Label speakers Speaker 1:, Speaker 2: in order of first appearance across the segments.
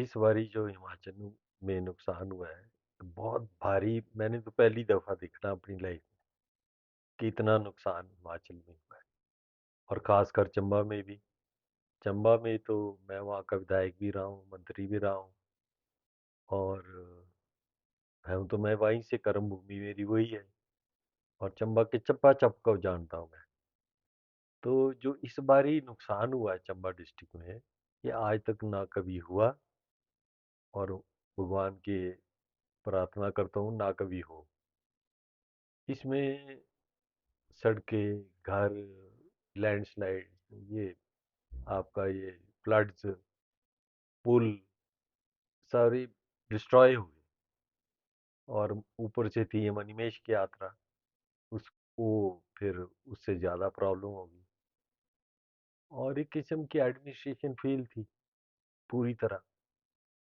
Speaker 1: इस बारी जो हिमाचल में नुकसान हुआ है, बहुत भारी। मैंने तो पहली दफ़ा देखना अपनी लाइफ में कि इतना नुकसान हिमाचल में हुआ है, और ख़ासकर चंबा में भी। चंबा में तो मैं वहाँ का विधायक भी रहा हूँ, मंत्री भी रहा हूँ, और हम तो मैं वहीं से, कर्म भूमि मेरी वही है, और चंबा के चप्पा-चप्प को जानता हूँ मैं। तो जो इस बारी नुकसान हुआ है चंबा डिस्ट्रिक्ट में, ये आज तक ना कभी हुआ, और भगवान के प्रार्थना करता हूँ ना कभी हो। इसमें सड़कें, घर, लैंडस्लाइड, ये आपका ये फ्लड्स, पुल सारी डिस्ट्रॉय हुए। और ऊपर से थी ये मणिमहेश की यात्रा, उसको फिर उससे ज़्यादा प्रॉब्लम होगी। और एक किस्म की एडमिनिस्ट्रेशन फेल थी पूरी तरह।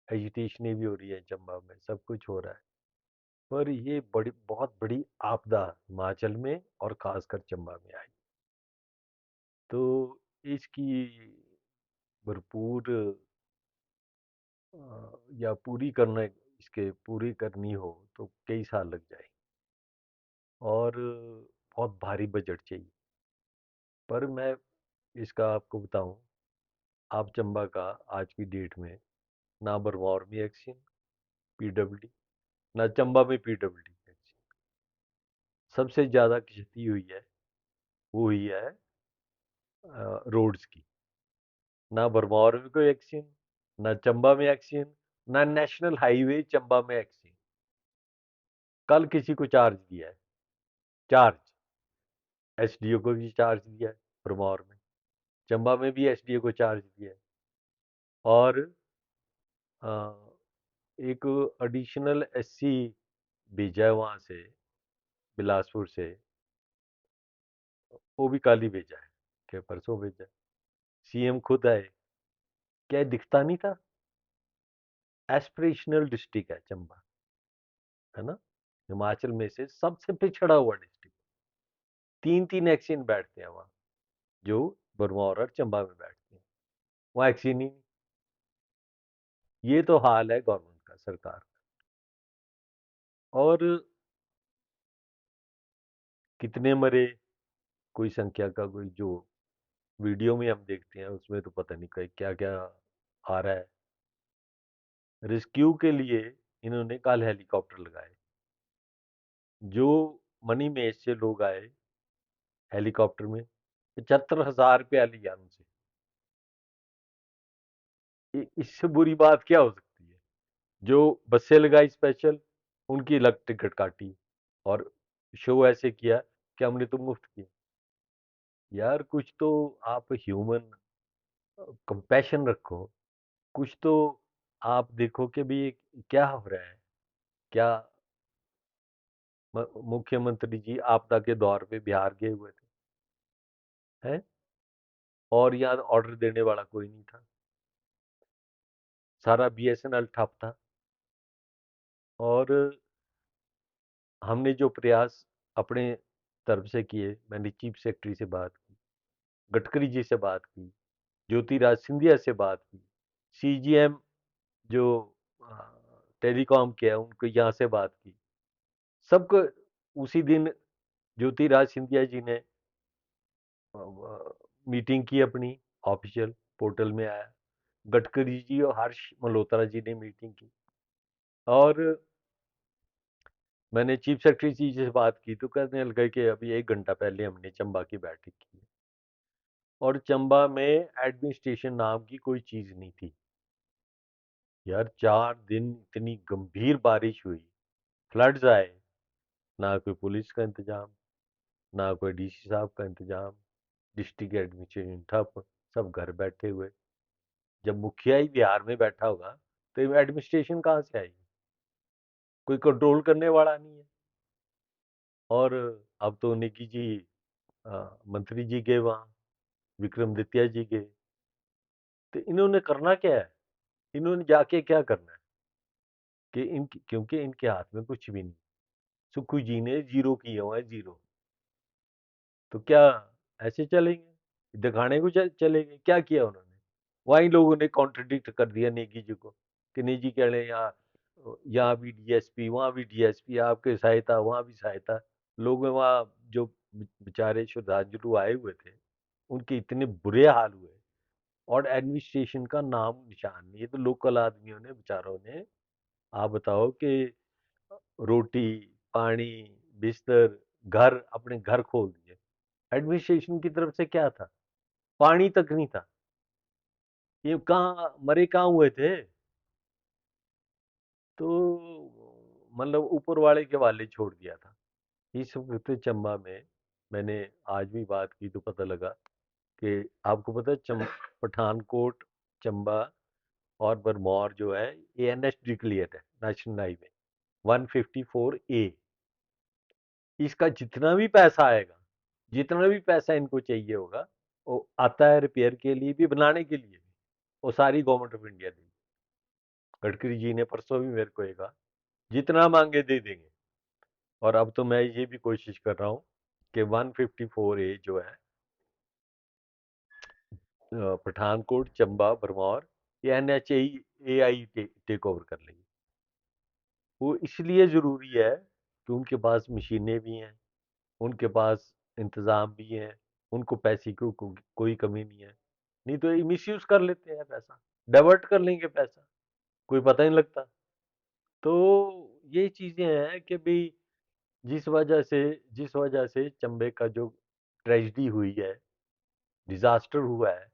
Speaker 1: एजिटेशन भी हो रही है चंबा में, सब कुछ हो रहा है। पर ये बड़ी, बहुत बड़ी आपदा हिमाचल में और खासकर चंबा में आई। तो इसकी भरपूर या पूरी करना, इसके पूरी करनी हो तो कई साल लग जाएंगे, और बहुत भारी बजट चाहिए। पर मैं इसका आपको बताऊं, आप चंबा का आज की डेट में ना भरमौर में एक्शन पीडब्ल्यूडी, ना चंबा में पीडब्ल्यूडी एक्शन। सबसे ज़्यादा क्षति हुई है वो हुई है रोड्स की। ना भरमौर में कोई एक्शन, ना चंबा में एक्शन, ना नेशनल हाईवे चंबा में एक्शन। कल किसी को चार्ज दिया है, चार्ज एसडीओ को भी चार्ज दिया है भरमौर में, चंबा में भी एसडीओ को चार्ज दिया है। और अ, एक एडिशनल एससी भेजा है वहां से, बिलासपुर से, वो भी कल ही भेजा है, क्या परसों भेजा है। सीएम खुद आए, क्या दिखता नहीं था? एस्पिरेशनल डिस्ट्रिक्ट है चंबा, है ना, हिमाचल में से सबसे पिछड़ा हुआ डिस्ट्रिक्ट। तीन तीन एक्शन बैठते हैं वहाँ, जो भरमौर और चंबा में बैठते हैं, वहाँ एक्शन ही नहीं। ये तो हाल है गवर्नमेंट का, सरकार का। और कितने मरे, कोई संख्या का कोई, जो वीडियो में हम देखते हैं उसमें तो पता नहीं क्या क्या आ रहा है। रेस्क्यू के लिए इन्होंने कल हेलीकॉप्टर लगाए। जो मनी मेज से लोग आए हेलीकॉप्टर में, 75,000 रुपया लिया उनसे। इससे बुरी बात क्या हो सकती है? जो बसें लगाई स्पेशल, उनकी अलग टिकट काटी, और शो ऐसे किया कि हमने तो मुफ्त किया। यार कुछ तो आप ह्यूमन कंपैशन रखो, कुछ तो आप देखो कि भी क्या हो रहा है। क्या मुख्यमंत्री जी आपदा के दौर पे बिहार गए हुए थे, हैं? और यहाँ ऑर्डर देने वाला कोई नहीं था, सारा बीएसएनएल ठप था। और हमने जो प्रयास अपने तरफ से किए, मैंने चीफ सेक्रेटरी से बात की, गडकरी जी से बात की, ज्योतिराज सिंधिया से बात की, सीजीएम जो टेलीकॉम किया है उनको यहाँ से बात की, सबको। उसी दिन ज्योतिराज सिंधिया जी ने मीटिंग की अपनी, ऑफिशियल पोर्टल में आया। गडकरी जी और हर्ष मल्होत्रा जी ने मीटिंग की। और मैंने चीफ सेक्रेटरी जी से बात की तो कहने लगे कि अभी 1 घंटा पहले हमने चंबा की बैठक की है, और चंबा में एडमिनिस्ट्रेशन नाम की कोई चीज नहीं थी। यार 4 दिन इतनी गंभीर बारिश हुई, फ्लड्स आए, ना कोई पुलिस का इंतजाम, ना कोई डीसी साहब का इंतजाम, डिस्ट्रिक्ट एडमिनिस्ट्रेशन ठप, सब घर बैठे हुए। जब मुखिया ही बिहार में बैठा होगा तो एडमिनिस्ट्रेशन कहाँ से आएगी? कोई कंट्रोल करने वाला नहीं है। और अब तो निकी जी, मंत्री जी गए वहाँ, विक्रमादित्य जी गए। तो इन्होंने करना क्या है? इन्होंने जाके क्या करना है? कि इनकी, क्योंकि इनके हाथ में कुछ भी नहीं। सुखू जी ने जीरो किया हुआ है, जीरो। तो क्या ऐसे चलेंगे? दिखाने को चलेंगे? क्या किया उन्होंने? वहीं लोगों ने कॉन्ट्रडिक्ट कर दिया नेगी जी को। कि निजी कह लें, यहाँ भी डीएसपी, वहाँ भी डीएसपी, आपके सहायता, वहाँ भी सहायता। लोग वहाँ जो बेचारे श्रद्धांजलु आए हुए थे, उनके इतने बुरे हाल हुए, और एडमिनिस्ट्रेशन का नाम निशान नहीं। ये तो लोकल आदमियों ने, बेचारों ने, आप बताओ कि रोटी, पानी, बिस्तर, घर, अपने घर खोल दिए। एडमिनिस्ट्रेशन की तरफ से क्या था? पानी तक नहीं था। ये कहाँ मरे, कहाँ हुए थे? तो मतलब ऊपर वाले के वाले छोड़ दिया था। इस वक्त चंबा में मैंने आज भी बात की तो पता लगा कि आपको पता है पठानकोट, चंबा और बरमौर जो है, ये एनएच डिक्लेयर्ड है, नेशनल हाईवे 154A। इसका जितना भी पैसा आएगा, जितना भी पैसा इनको चाहिए होगा, वो आता है रिपेयर के लिए भी, बनाने के लिए भी, वो सारी गवर्नमेंट ऑफ इंडिया देगी। गडकरी जी ने परसों भी मेरे को ये कहा, जितना मांगे दे देंगे। और अब तो मैं ये भी कोशिश कर रहा हूँ कि 154A जो है, पठानकोट, चंबा, भरमौर, ये NHAI टेक ओवर कर लेगी। वो इसलिए ज़रूरी है कि उनके पास मशीनें भी हैं, उनके पास इंतज़ाम भी हैं, उनको पैसे की कोई कमी नहीं है। नहीं तो ये मिसयूज़ कर लेते हैं पैसा, डाइवर्ट कर लेंगे पैसा, कोई पता ही नहीं लगता। तो ये चीज़ें हैं कि भई जिस वजह से चंबे का जो ट्रेजेडी हुई है, डिज़ास्टर हुआ है,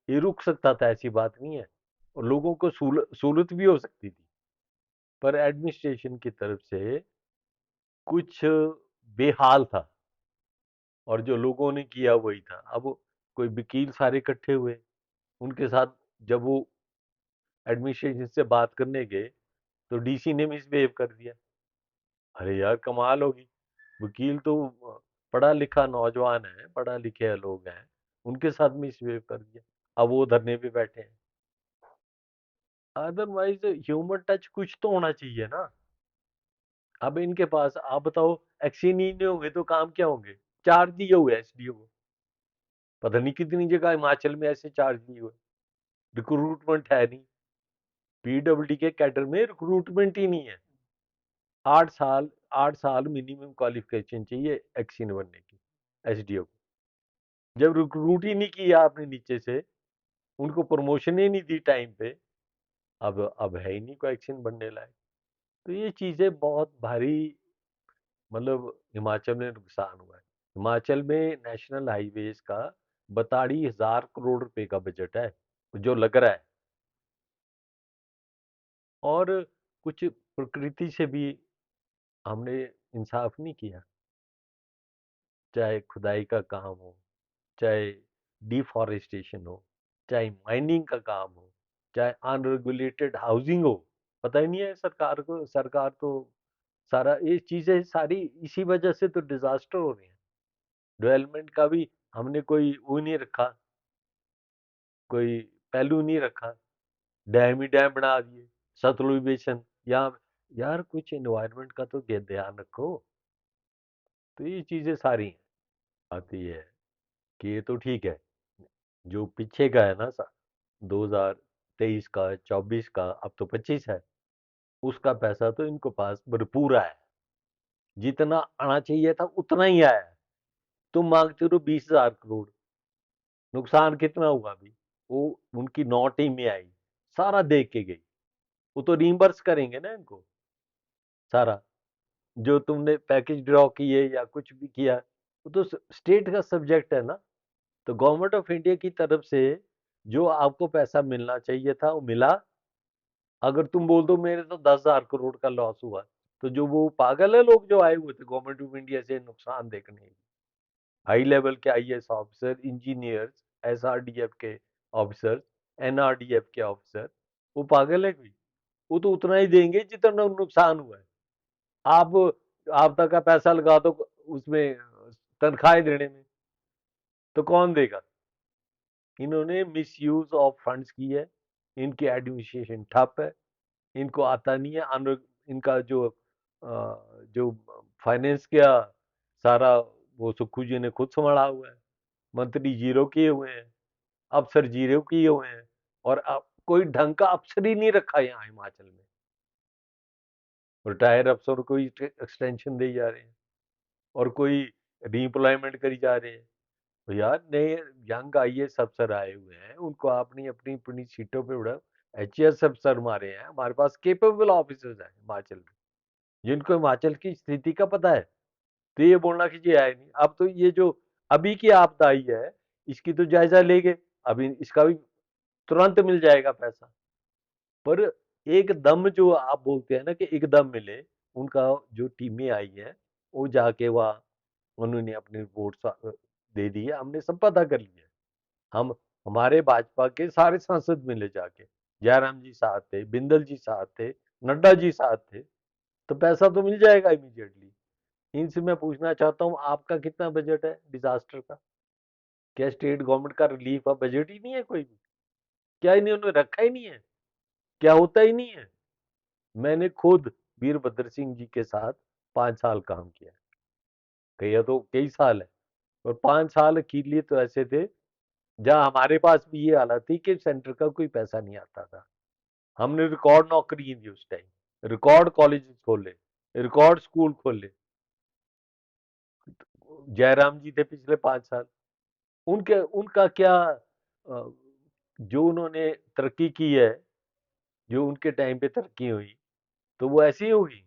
Speaker 1: ये रुक सकता था, ऐसी बात नहीं है। और लोगों को सहूलत भी हो सकती थी, पर एडमिनिस्ट्रेशन की तरफ से कुछ बेहाल था, और जो लोगों ने किया वही था। अब कोई वकील सारे इकट्ठे हुए, उनके साथ जब वो एडमिनिस्ट्रेशन से बात करने गए, तो डीसी ने मिसबिहेव कर दिया। अरे यार, कमाल होगी! वकील तो पढ़ा लिखा नौजवान है, पढ़ा लिखे लोग हैं, उनके साथ मिसबिहेव कर दिया। अब वो धरने पे बैठे हैं। अदरवाइज ह्यूमन टच कुछ तो होना चाहिए ना। अब इनके पास आप बताओ, एक्शन ही नहीं होंगे तो काम क्या होंगे? चार्ज दिए हुए एसडीओ को, पता नहीं कितनी जगह हिमाचल में ऐसे चार्ज दिए हुए। रिक्रूटमेंट है नहीं, पीडब्ल्यूडी के कैडर में रिक्रूटमेंट ही नहीं है। 8 साल, 8 साल मिनिमम क्वालिफिकेशन चाहिए एक्शन बनने की एसडीओ को। जब रिक्रूट ही नहीं किया आपने नीचे से, उनको प्रमोशन ही नहीं दी टाइम पे, अब है ही नहीं कोई एक्शन बनने लायक। तो ये चीजें बहुत भारी, मतलब हिमाचल में नुकसान हुआ है। हिमाचल में नेशनल हाईवेज का 42,000 करोड़ रुपए का बजट है जो लग रहा है। और कुछ प्रकृति से भी हमने इंसाफ नहीं किया, चाहे खुदाई का काम हो, चाहे डिफॉरेस्टेशन हो, चाहे माइनिंग का काम हो, चाहे अनरेगुलेटेड हाउसिंग हो। पता ही नहीं है सरकार को। सरकार तो सारा ये चीजें सारी इसी वजह से तो डिजास्टर हो रहे हैं। डेवलपमेंट का भी हमने कोई वो नहीं रखा, कोई पहलू नहीं रखा। डैम ही डैम बना दिए, सतलुज बेसिन। यहाँ यार कुछ एनवायरनमेंट का तो ध्यान रखो। तो ये चीजें सारी आती है कि ये तो ठीक है, जो पीछे का है ना 2023 का, 24 का, अब तो 25 है, उसका पैसा तो इनको पास भरपूर आया है। जितना आना चाहिए था उतना ही आया है। तुम मांगते हो 20,000 करोड़, नुकसान कितना हुआ अभी? वो उनकी 9 टीम में आई, सारा देख के गई। वो तो रिम्बर्स करेंगे ना इनको सारा, जो तुमने पैकेज ड्रॉ किए या कुछ भी किया, वो तो स्टेट का सब्जेक्ट है ना। तो गवर्नमेंट ऑफ इंडिया की तरफ से जो आपको पैसा मिलना चाहिए था वो मिला। अगर तुम बोल दो मेरे तो 10,000 करोड़ का लॉस हुआ, तो जो वो पागल है लोग जो आए हुए थे गवर्नमेंट ऑफ इंडिया से नुकसान देखने, हाई लेवल के आईएएस ऑफिसर, इंजीनियर्स, एसआरडीएफ के ऑफिसर, एनआरडीएफ के ऑफिसर, वो पागल है कोई? वो तो उतना ही देंगे जितना नुकसान हुआ है। आप आपदा का पैसा लगा दो उसमें तनख्वाहें देने में, तो कौन देगा? इन्होंने मिसयूज ऑफ फंड्स की है। इनकी एडमिनिस्ट्रेशन ठप है, इनको आता नहीं है। इनका जो फाइनेंस का सारा, वो सुक्खू जी ने खुद संभाला हुआ है। मंत्री जीरो किए हुए हैं, अफसर जीरो किए हुए हैं, और अब कोई ढंग का अफसर ही नहीं रखा यहाँ हिमाचल में। रिटायर अफसर को एक्सटेंशन दी जा रहे हैं और कोई रीएम्प्लॉयमेंट करी जा रहे हैं। तो यार नए यंग आईएएस अफसर आए हुए हैं, उनको आपने अपनी अपनी सीटों पे उड़ा। एचएएस अफसर मारे हैं हमारे पास, केपेबल ऑफिसर्स हैं हिमाचल में, जिनको हिमाचल की स्थिति का पता है। तो ये बोलना कि ये आए नहीं। अब तो ये जो अभी की आपदा आई है, इसकी तो जायजा लेंगे, अभी इसका भी तुरंत मिल जाएगा पैसा। पर एकदम जो आप बोलते हैं ना कि एकदम मिले, उनका जो टीमें आई हैं, वो जाके वहाँ उन्होंने अपनी रिपोर्ट दे दी है, हमने सब पता कर लिया है। हम हमारे भाजपा के सारे सांसद मिले जाके, जयराम जी साथ थे, बिंदल जी साथ थे, नड्डा जी साथ थे, तो पैसा तो मिल जाएगा इमीडिएटली। इनसे मैं पूछना चाहता हूँ, आपका कितना बजट है डिजास्टर का? क्या स्टेट गवर्नमेंट का रिलीफ का बजट ही नहीं है कोई भी? क्या इन्होंने रखा ही नहीं है? क्या होता ही नहीं है? मैंने खुद वीरभद्र सिंह जी के साथ 5 साल काम किया है, कई तो कई साल है। और 5 साल के लिए तो ऐसे थे जहां हमारे पास भी ये हालत थी कि सेंटर का कोई पैसा नहीं आता था। हमने रिकॉर्ड नौकरी दी उस टाइम, रिकॉर्ड कॉलेज खोले, रिकॉर्ड स्कूल खोले। जयराम जी थे पिछले 5 साल, उनके उनका क्या जो उन्होंने तरक्की की है, जो उनके टाइम पे तरक्की हुई, तो वो ऐसी ही होगी।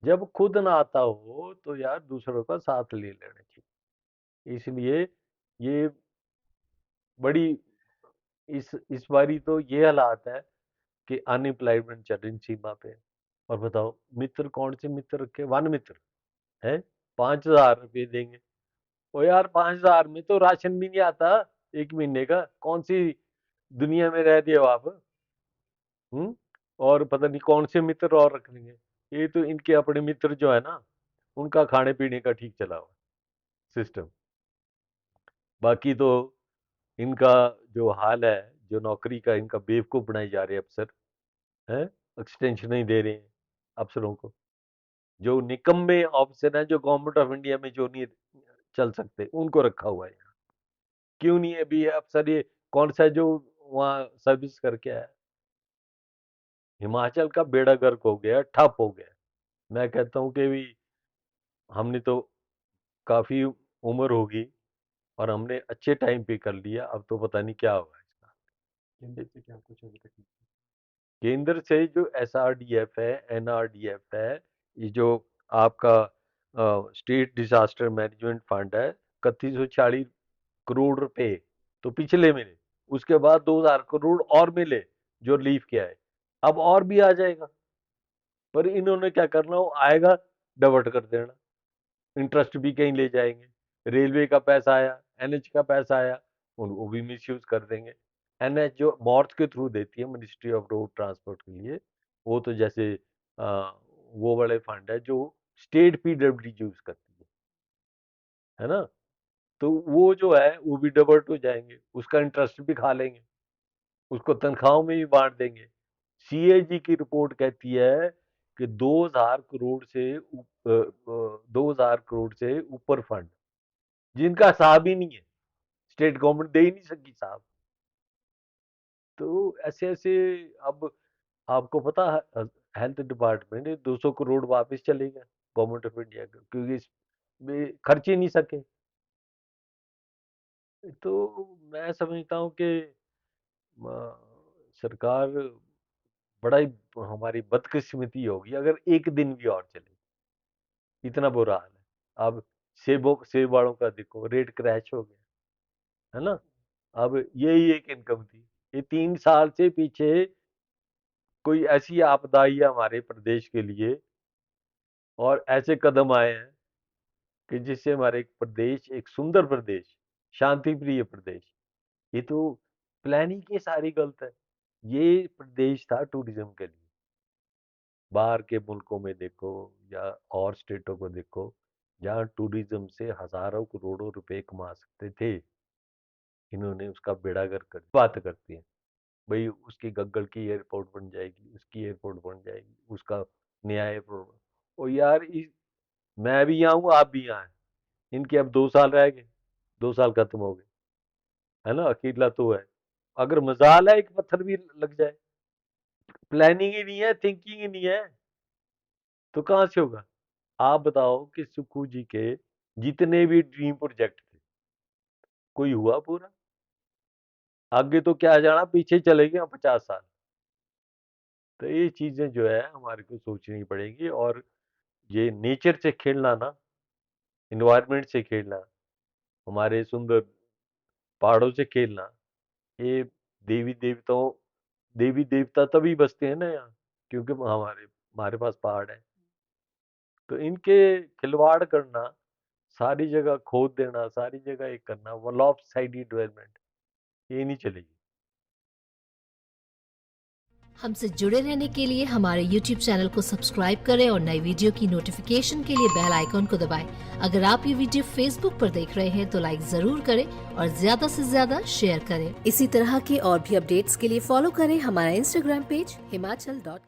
Speaker 1: जब खुद ना आता हो तो यार दूसरों का साथ ले लेना चाहिए। इसलिए ये बड़ी इस बारी तो ये हालात है कि अनएम्प्लॉयमेंट चरम सीमा पे। और बताओ मित्र कौन से मित्र रखे? वन मित्र है, 5,000 रुपये देंगे। ओ यार 5,000 में तो राशन भी नहीं आता एक महीने का। कौन सी दुनिया में रहते हो आप? हम्म। और पता नहीं कौन से मित्र और रख लेंगे। ये तो इनके अपने मित्र जो है ना, उनका खाने पीने का ठीक चला हुआ सिस्टम। बाकी तो इनका जो हाल है, जो नौकरी का इनका बेवकूफ बनाए जा रहे हैं अफसर, हैं, एक्सटेंशन नहीं दे रहे हैं अफसरों को। जो निकम्मे ऑफिसर हैं, जो गवर्नमेंट ऑफ इंडिया में जो नहीं चल सकते, उनको रखा हुआ है यहाँ। क्यों नहीं है अभी अफसर? ये कौन सा जो वहाँ सर्विस करके आया? हिमाचल का बेड़ा गर्क हो गया, ठप हो गया। मैं कहता हूँ कि भी हमने तो काफी उम्र होगी और हमने अच्छे टाइम पे कर लिया, अब तो पता नहीं क्या होगा इसका। केंद्र से क्या कुछ अभी तक? केंद्र से जो एसआरडीएफ है, एनआरडीएफ है, ये जो आपका स्टेट डिजास्टर मैनेजमेंट फंड है, 3140 करोड़ रुपए तो पिछले मिले। उसके बाद 2,000 करोड़ और मिले जो रिलीफ किया है। अब और भी आ जाएगा। पर इन्होंने क्या करना, वो आएगा डाइवर्ट कर देना, इंटरेस्ट भी कहीं ले जाएंगे। रेलवे का पैसा आया, एनएच का पैसा आया, वो भी मिसयूज कर देंगे। एनएच जो मॉर्थ के थ्रू देती है मिनिस्ट्री ऑफ रोड ट्रांसपोर्ट के लिए, वो तो जैसे वो वाले फंड है जो स्टेट पीडब्ल्यूडी यूज करती है ना, तो वो जो है वो भी डाइवर्ट हो जाएंगे, उसका इंटरेस्ट भी खा लेंगे, उसको तनख्वाहों में भी बांट देंगे। सीएजी की रिपोर्ट कहती है कि 2,000 करोड़ से 2,000 करोड़ से ऊपर फंड जिनका हिसाब ही नहीं है, स्टेट गवर्नमेंट दे ही नहीं सकी साहब। तो ऐसे ऐसे अब आपको पता है हेल्थ डिपार्टमेंट 200 करोड़ वापस चलेगा गवर्नमेंट ऑफ इंडिया को, क्योंकि इसमें खर्च ही नहीं सके। तो मैं समझता हूँ कि सरकार बड़ा ही हमारी बदकिस्मती होगी अगर एक दिन भी और चले। इतना बुरा हाल है। अब सेब वालों का देखो रेट क्रैश हो गया, है ना। अब यही एक इनकम थी। ये 3 साल से पीछे कोई ऐसी आपदा आई है हमारे प्रदेश के लिए, और ऐसे कदम आए हैं कि जिससे हमारे एक प्रदेश, एक सुंदर प्रदेश, शांति प्रिय प्रदेश, ये तो प्लानिंग की सारी गलत है। ये प्रदेश था टूरिज्म के लिए। बाहर के मुल्कों में देखो या और स्टेटों को देखो, जहाँ टूरिज्म से हजारों करोड़ों रुपए कमा सकते थे, इन्होंने उसका बेड़ा गर्क कर बात करती है। भाई उसकी गग्गल की एयरपोर्ट बन जाएगी, उसकी एयरपोर्ट बन जाएगी, उसका नया एयरपोर्ट। और यार मैं भी यहाँ हूँ, आप भी यहाँ हैं। इनके अब 2 साल रह गए, 2 साल खत्म हो गए, है ना, अकेला तो है। अगर मजाल है एक पत्थर भी लग जाए, प्लानिंग ही नहीं है, थिंकिंग ही नहीं है, तो कहाँ से होगा? आप बताओ कि सुक्खू जी के जितने भी ड्रीम प्रोजेक्ट थे, कोई हुआ पूरा? आगे तो क्या जाना, पीछे चले गए 50 साल। तो ये चीजें जो है हमारे को सोचनी पड़ेगी। और ये नेचर से खेलना ना, इन्वायरमेंट से खेलना, हमारे सुंदर पहाड़ों से खेलना, ये देवी देवताओं देवी देवता तभी बसते हैं ना यहाँ, क्योंकि हमारे हमारे पास पहाड़ है। तो इनके खिलवाड़ करना, सारी जगह खोद देना, सारी जगह एक करना, वो लॉप साइड डेवलपमेंट, ये नहीं चलेगी।
Speaker 2: हमसे जुड़े रहने के लिए हमारे YouTube चैनल को सब्सक्राइब करें और नई वीडियो की नोटिफिकेशन के लिए बेल आइकॉन को दबाएं। अगर आप ये वीडियो Facebook पर देख रहे हैं तो लाइक जरूर करें और ज्यादा से ज्यादा शेयर करें। इसी तरह के और भी अपडेट्स के लिए फॉलो करें हमारा Instagram पेज himachal.ke।